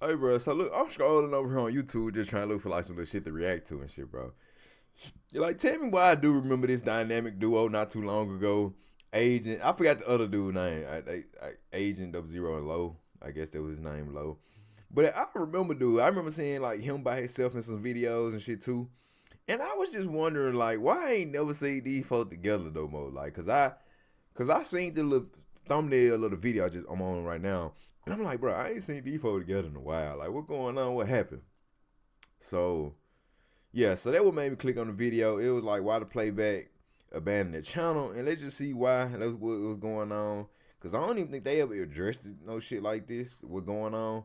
Hey, bro. So look, I'm scrolling over here on YouTube just trying to look for like some little shit to react to and shit, bro. Like, tell me why I do remember this dynamic duo not too long ago. Agent, I forgot the other dude name. Agent00 and Low. I guess that was his name, Low. But I remember, dude. I remember seeing like him by himself in some videos and shit too. And I was just wondering, like, why I ain't never seen these folks together no more. Like, cause I seen the little thumbnail of the video I'm on right now, and I'm like, bro, I ain't seen these folks together in a while. Like, what going on? What happened? So yeah, so that what made me click on the video. It was like, why the playback abandoned the channel, and let's just see why that's what was going on. Cause I don't even think they ever addressed no shit like this. What going on?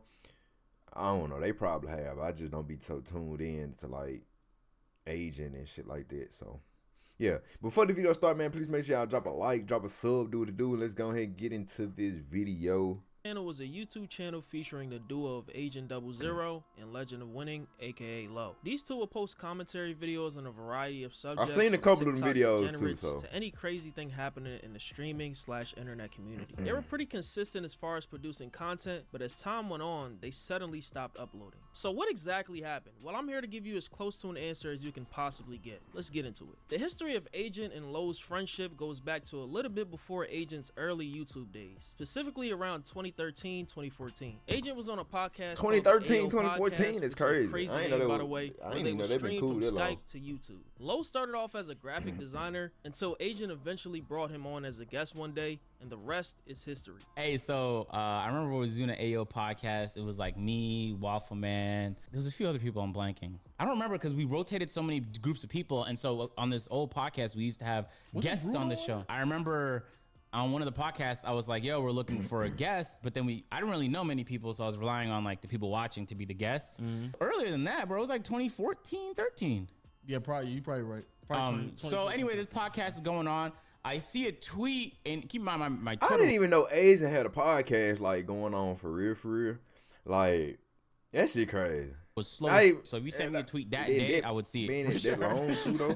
I don't know. They probably have. I just don't be so tuned in to like aging and shit like that. So yeah. Before the video start, man, please make sure y'all drop a like, drop a sub, do what to do. Let's go ahead and get into this video. Channel was a YouTube channel featuring the duo of Agent00 and Legend of Winning, aka Low. These two will post commentary videos on a variety of subjects. I've seen a couple of the videos too, to any crazy thing happening in the streaming/internet community. They were pretty consistent as far as producing content, but as time went on, they suddenly stopped uploading. So what exactly happened? Well, I'm here to give you as close to an answer as you can possibly get. Let's get into it. The history of Agent and Low's friendship goes back to a little bit before Agent's early YouTube days, specifically around 2013, 2014. Agent was on a podcast 2013, 2014 is crazy. Crazy I ain't name, know by that the way, I where ain't they know would they've been stream cool from that long. Skype to YouTube. Low started off as a graphic designer until Agent eventually brought him on as a guest one day, and the rest is history. Hey, so I remember we was doing an AO podcast. It was like me, Waffle Man. There was a few other people I'm blanking. I don't remember because we rotated so many groups of people, and so on this old podcast we used to have guests on the show. I remember on one of the podcasts I was like, yo, we're looking for a guest, but then I didn't really know many people, so I was relying on like the people watching to be the guests. Earlier than that, bro, it was like 2014, 13. Yeah, probably. You probably right. Probably So anyway, this podcast is going on. I see a tweet, and keep in mind my I Twitter. didn't even know Agent had a podcast like going on for real. Like, that shit crazy. Was slow. So if you sent me a tweet that day, I would see it. Being for sure. that long too, though.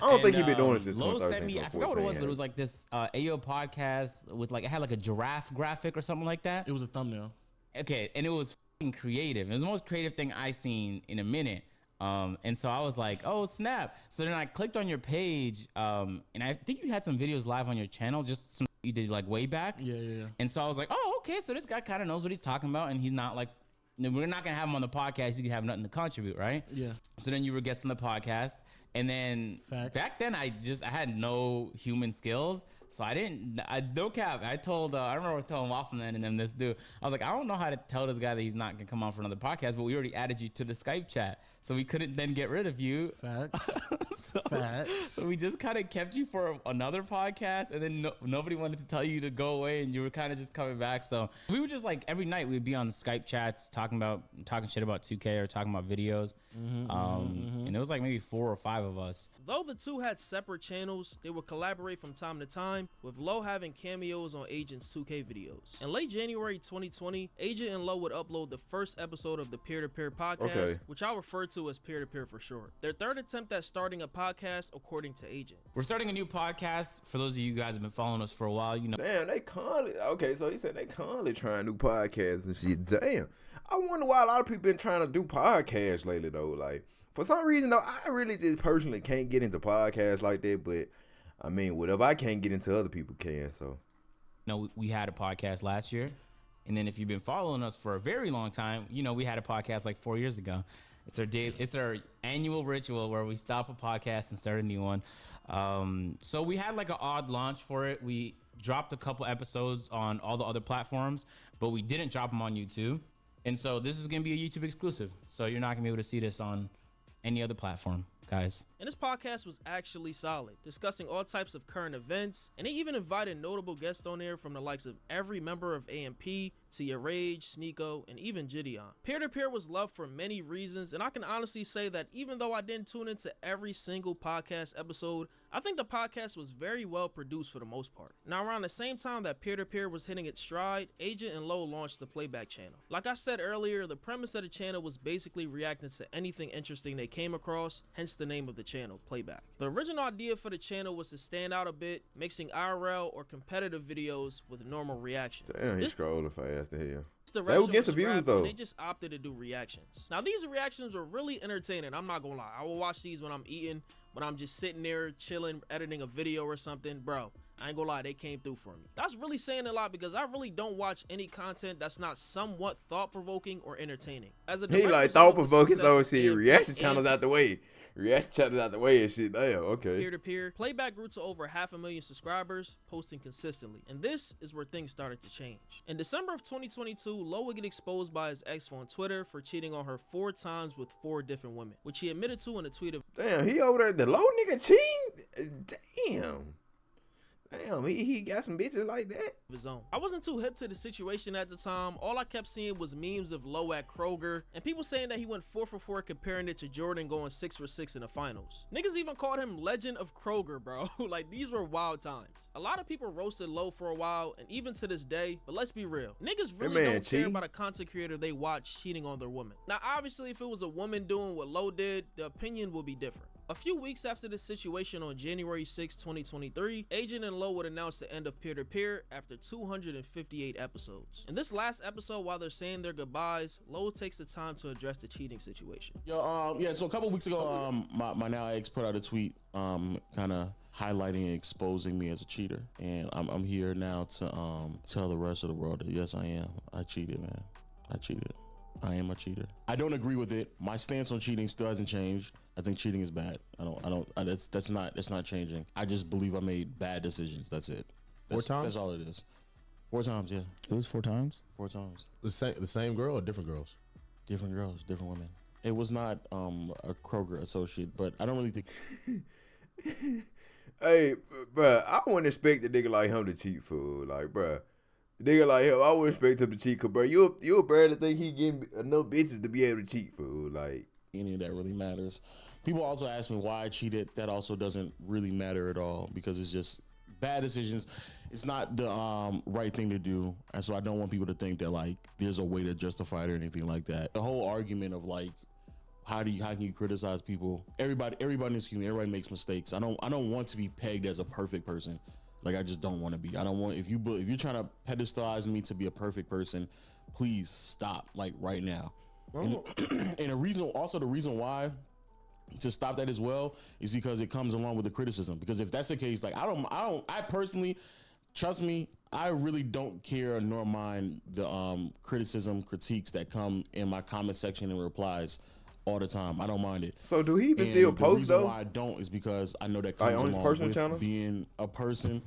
I don't think he been doing this since Low 2013. sent me, I forgot what it was, but it was like this AO podcast with like, it had like a giraffe graphic or something like that. It was a thumbnail. Okay, and it was f***ing creative. It was the most creative thing I seen in a minute. And so I was like, oh snap. So then I clicked on your page, and I think you had some videos live on your channel, just some you did like way back. Yeah. And so I was like, oh, okay, so this guy kind of knows what he's talking about, and he's not like, we're not gonna have him on the podcast. He can have nothing to contribute, right? Yeah. So then you were guesting the podcast, and then back then I had no human skills, so no cap. I remember telling Waffleman and then this dude, I was like, I don't know how to tell this guy that he's not gonna come on for another podcast, but we already added you to the Skype chat, so we couldn't then get rid of you. Facts. So we just kind of kept you for another podcast, and then nobody wanted to tell you to go away, and you were kind of just coming back. So we would just like every night we'd be on the Skype chats talking shit about 2K or talking about videos. And it was like maybe 4 or 5 of us. Though the two had separate channels, they would collaborate from time to time, with Low having cameos on Agent's 2K videos. In late January 2020, Agent and Low would upload the first episode of the Peer-to-Peer podcast, which I'll refer to as Peer-to-Peer for short. Their third attempt at starting a podcast, according to Agent. We're starting a new podcast. For those of you guys who have been following us for a while, you know. Damn, they constantly. Okay, so he said they constantly trying new podcasts and shit. Damn. I wonder why a lot of people been trying to do podcasts lately though. Like, for some reason though, I really just personally can't get into podcasts like that. But I mean, whatever I can't get into, other people can. So, we had a podcast last year, and then if you've been following us for a very long time, we had a podcast like 4 years ago. It's our annual ritual where we stop a podcast and start a new one. So we had like an odd launch for it. We dropped a couple episodes on all the other platforms, but we didn't drop them on YouTube. And so this is going to be a YouTube exclusive. So you're not going to be able to see this on any other platform, guys. And this podcast was actually solid, discussing all types of current events, and they even invited notable guests on there from the likes of every member of AMP, Tia Rage, Sneeko, and even Gideon. Peer-to-Peer was loved for many reasons, and I can honestly say that even though I didn't tune into every single podcast episode, I think the podcast was very well produced for the most part. Now, around the same time that Peer-to-Peer was hitting its stride, Agent and Low launched the Playback channel. Like I said earlier, the premise of the channel was basically reacting to anything interesting they came across, hence the name of the channel, Playback. The original idea for the channel was to stand out a bit, mixing IRL or competitive videos with normal reactions. damn, he's scrolling fast to hell. direction who gets was the views, scrapped, though. and they just opted to do reactions. Now these reactions were really entertaining. I'm not gonna lie. I will watch these when I'm eating, when I'm just sitting there chilling, editing a video or something. Bro, I ain't gonna lie, they came through for me. That's really saying a lot because I really don't watch any content that's not somewhat thought-provoking or entertaining. As a He direct like result of the thought-provoking, success so of shit, AMP reaction and channels out the way. Reaction channels out the way and shit. Damn, okay. peer-to-peer, Playback grew to over 500,000 subscribers, posting consistently. And this is where things started to change. In December of 2022, Lo would get exposed by his ex on Twitter for cheating on her 4 times with 4 different women, which he admitted to in a tweet of Damn, he over there, the low nigga cheating? Damn. Damn, he got some bitches like that. his own. I wasn't too hip to the situation at the time. All I kept seeing was memes of Lo at Kroger and people saying that he went 4 for 4, comparing it to Jordan going 6 for 6 in the finals. Niggas even called him Legend of Kroger, bro. Like, these were wild times. A lot of people roasted Lo for a while and even to this day, but let's be real. Niggas really don't care about a content creator they watch cheating on their woman. Now, obviously, if it was a woman doing what Lo did, the opinion will be different. A few weeks after this situation on January 6, 2023, Agent and Lo would announce the end of peer-to-peer after 258 episodes. In this last episode, while they're saying their goodbyes, Lo takes the time to address the cheating situation. Yeah, so a couple weeks ago, my now ex put out a tweet kind of highlighting and exposing me as a cheater. And I'm here now to tell the rest of the world that yes, I am. I cheated, man. I cheated. I am a cheater. I don't agree with it. My stance on cheating still hasn't changed. I think cheating is bad. That's not changing. I just believe I made bad decisions. That's it. 4 times? That's all it is. 4 times, yeah. It was 4 times? 4 times. The same girl or different girls? Different girls, different women. It was not a Kroger associate, but I don't really think. Hey, bruh, I wouldn't expect a nigga like him to cheat, fool. Like, bruh, a nigga like him, I wouldn't expect him to cheat, cause, bruh, you barely think he getting enough bitches to be able to cheat, fool. Like, any of that really matters. People also ask me why I cheated. That also doesn't really matter at all because it's just bad decisions. It's not the right thing to do, and so I don't want people to think that like there's a way to justify it or anything like that. The whole argument of like how can you criticize people? Everybody is human. Everybody makes mistakes. I don't want to be pegged as a perfect person. Like I just don't want to be. I don't want if you're trying to pedestalize me to be a perfect person, please stop like right now. And the reason why to stop that as well is because it comes along with the criticism. Because if that's the case, like I personally, trust me, I really don't care nor mind the critiques that come in my comment section and replies all the time. I don't mind it. so do he even And still the post reason though? why I don't is because I know that Like, comes on his along personal with channel? being a person.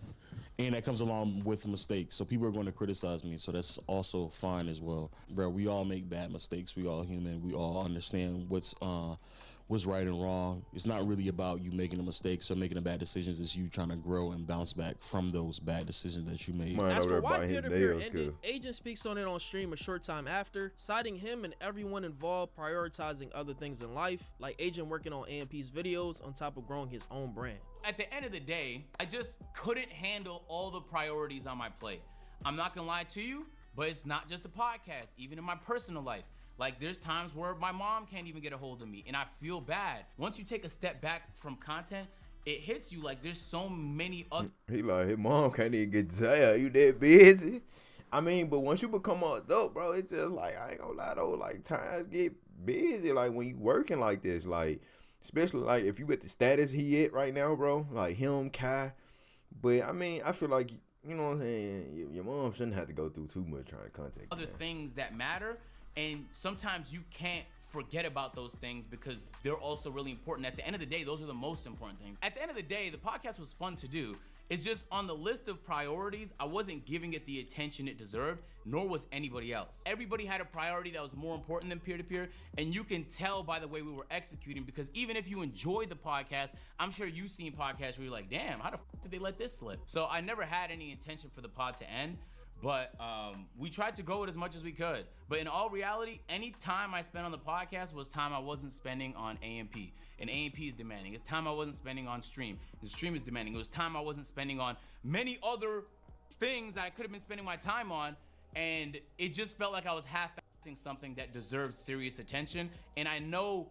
And that comes along with mistakes. So people are going to criticize me. So that's also fine as well. Bro, we all make bad mistakes. We all human. We all understand what's right and wrong. It's not really about you making the mistakes or making the bad decisions. It's you trying to grow and bounce back from those bad decisions that you made. Man, As over for there why biting his peer-to-peer nails, ended, cuz. Agent speaks on it on stream a short time after, citing him and everyone involved prioritizing other things in life, like Agent working on AMP's videos on top of growing his own brand. At the end of the day, I just couldn't handle all the priorities on my plate. I'm not gonna lie to you, but it's not just a podcast, even in my personal life. Like there's times where my mom can't even get a hold of me and I feel bad. Once you take a step back from content, it hits you like there's so many other. He like, his mom can't even get to you that busy. I mean, but once you become an adult, bro, it's just like, I ain't gonna lie though, like times get busy. Like when you working like this, like, especially like if you at the status he at right now, bro, like him, Kai. But I mean, I feel like, you know what I'm saying, your mom shouldn't have to go through too much trying to contact Other things that matter, and sometimes you can't forget about those things because they're also really important. At the end of the day, those are the most important things. At the end of the day, the podcast was fun to do. It's just on the list of priorities, I wasn't giving it the attention it deserved, nor was anybody else. Everybody had a priority that was more important than peer-to-peer, and you can tell by the way we were executing, because even if you enjoyed the podcast, I'm sure you've seen podcasts where you're like, damn, how the f did they let this slip? So I never had any intention for the pod to end, but we tried to grow it as much as we could. But in all reality, any time I spent on the podcast was time I wasn't spending on AMP. And AMP is demanding. It's time I wasn't spending on stream. And stream is demanding. It was time I wasn't spending on many other things I could have been spending my time on. And it just felt like I was half-assing something that deserved serious attention. And I know,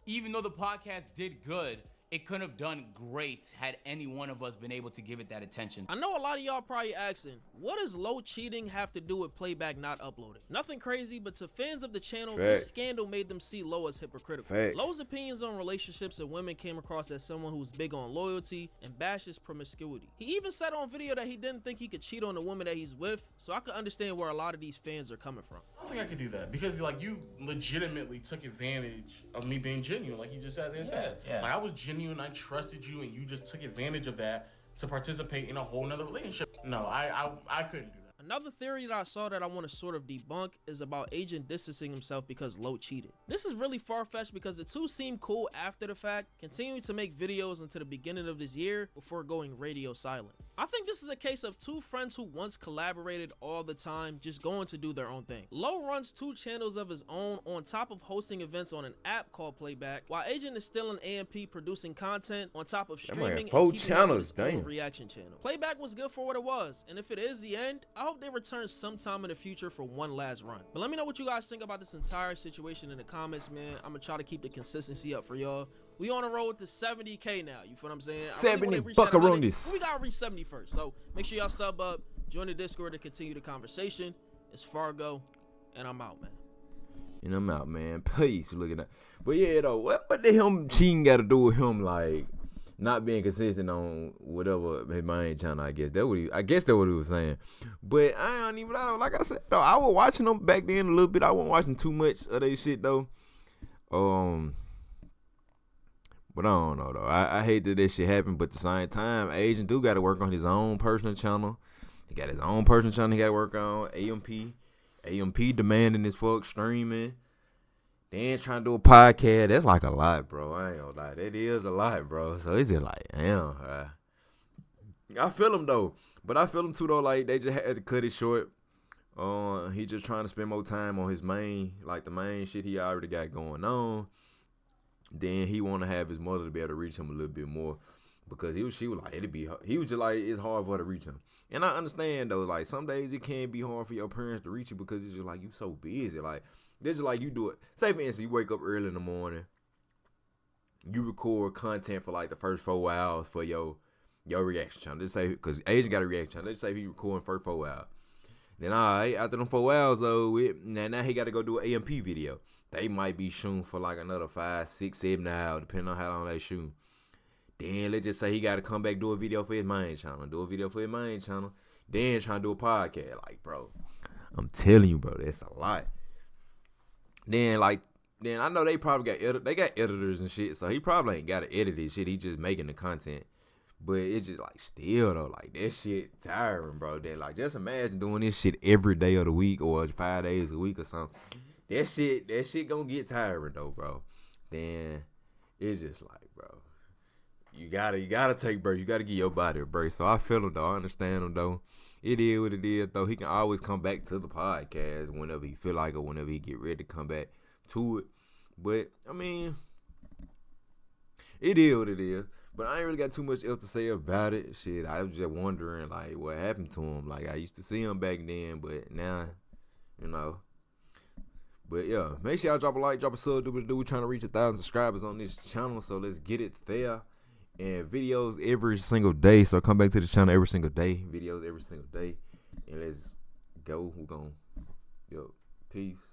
even though the podcast did good, it couldn't have done great had any one of us been able to give it that attention. I know a lot of y'all probably asking, what does Low cheating have to do with Playback not uploading? Nothing crazy, but to fans of the channel, this scandal made them see Low as hypocritical. Low's opinions on relationships and women came across as someone who's big on loyalty and bashes promiscuity. He even said on video that he didn't think he could cheat on the woman that he's with, so I could understand where a lot of these fans are coming from. I don't think I could do that because like you legitimately took advantage of me being genuine, like you just sat there and said. Yeah. Like I was genuine, I trusted you, and you just took advantage of that to participate in a whole nother relationship. No, I couldn't do that. Another theory that I saw that I want to sort of debunk is about Agent distancing himself because Low cheated. This is really far-fetched because the two seemed cool after the fact, continuing to make videos until the beginning of this year before going radio silent. I think this is a case of two friends who once collaborated all the time just going to do their own thing. Low runs 2 channels of his own on top of hosting events on an app called Playback, while Agent is still in AMP producing content on top of streaming and 4 keeping channels, his own damn. reaction channel. Playback was good for what it was, and if it is the end, I hope they return sometime in the future for one last run. But let me know what you guys think about this entire situation in the comments, man. I'm gonna try to keep the consistency up for y'all. We on the road to 70K now, you feel what I'm saying? 70 buckaroonies. We gotta reach 70 first, so make sure y'all sub up, join the Discord to continue the conversation. It's Fargo, and I'm out, man. And I'm out, man. Peace. Look at that. But yeah, though, what the him cheating got to do with him, like, not being consistent on whatever his main channel? I guess that's what he was saying. But I don't even know. Like I said, though, I was watching them back then a little bit. I wasn't watching too much of that shit though. But I don't know though. I hate that this shit happened. But at the same time, Agent do got to work on his own personal channel. He got his own personal channel he got to work on. AMP demanding his fuck streaming. Then trying to do a podcast. That's like a lot, bro. I ain't gonna lie. That is a lot, bro. So it's just like, damn. I feel him though. But I feel him too though. Like they just had to cut it short. He just trying to spend more time on his main, like the main shit he already got going on. Then he want to have his mother to be able to reach him a little bit more, because he was just like, it's hard for her to reach him. And I understand though, like some days it can be hard for your parents to reach you because it's just like you so busy. Like this is like you do it. Say for instance, you wake up early in the morning, you record content for like the first 4 hours for your reaction channel. Let's say, because Agent got a reaction channel. Let's say he recording first 4 hours. Then alright, after them 4 hours though, now he got to go do an AMP video. They might be shooting for like another 5, 6, 7 hours, depending on how long they shoot. Then let's just say he got to come back, do a video for his main channel, then trying to do a podcast. Like, bro, I'm telling you, bro, that's a lot. Then I know they probably got editors and shit, so he probably ain't got to edit this shit. He just making the content. But it's just like still though, like that shit tiring, bro. That like just imagine doing this shit every day of the week or 5 days a week or something. That shit gonna get tiring though, bro. Then it's just like, bro, you gotta take breaks. You gotta give your body a break. So I feel him though. I understand him though. It is what it is though. He can always come back to the podcast whenever he feel like it, whenever he get ready to come back to it. But I mean, it is what it is. But I ain't really got too much else to say about it. Shit, I was just wondering like what happened to him. Like I used to see him back then, but now, you know. But yeah, make sure y'all drop a like, drop a sub, do what it do. We're trying to reach 1,000 subscribers on this channel, so let's get it there. And videos every single day, so come back to the channel every single day. Videos every single day, and let's go. We're gonna, peace.